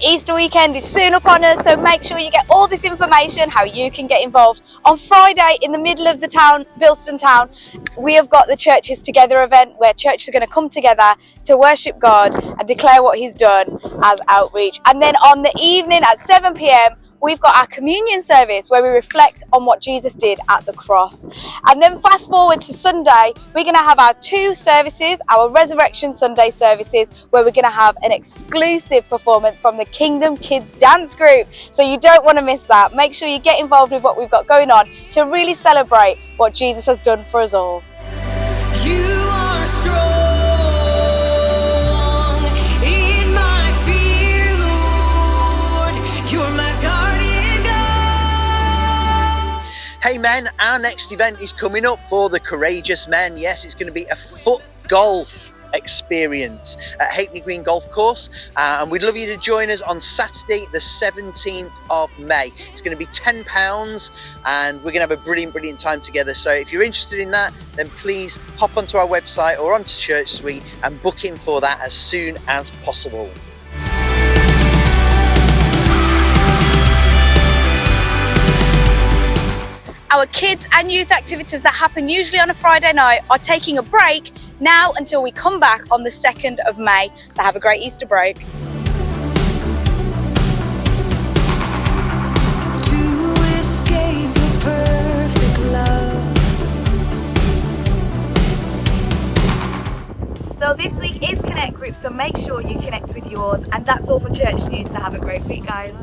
Easter weekend is soon upon us, so make sure you get all this information, how you can get involved. On Friday, in the middle of the town, Bilston town, we have got the Churches Together event where churches are going to come together to worship God and declare what He's done as outreach. And then on the evening at 7 p.m, we've got our communion service where we reflect on what Jesus did at the cross. And then fast forward to Sunday, we're going to have our two services, our Resurrection Sunday services, where we're going to have an exclusive performance from the Kingdom Kids Dance Group. So you don't want to miss that. Make sure you get involved with what we've got going on to really celebrate what Jesus has done for us all. You are strong. In my fear, Lord, you're my guardian God. Hey men, our next event is coming up for the Courageous Men. Yes, it's going to be a foot golf experience at Hackney Green Golf Course, and we'd love you to join us on Saturday the 17th of May. It's going to be £10 and we're going to have a brilliant time together. So if you're interested in that, then please hop onto our website or onto Church Suite and book in for that as soon as possible. Our kids and youth activities that happen usually on a Friday night are taking a break now until we come back on the 2nd of May. So have a great Easter break. To escape your perfect love. So this week is Connect Group, so make sure you connect with yours. And that's all for Church News, so have a great week, guys.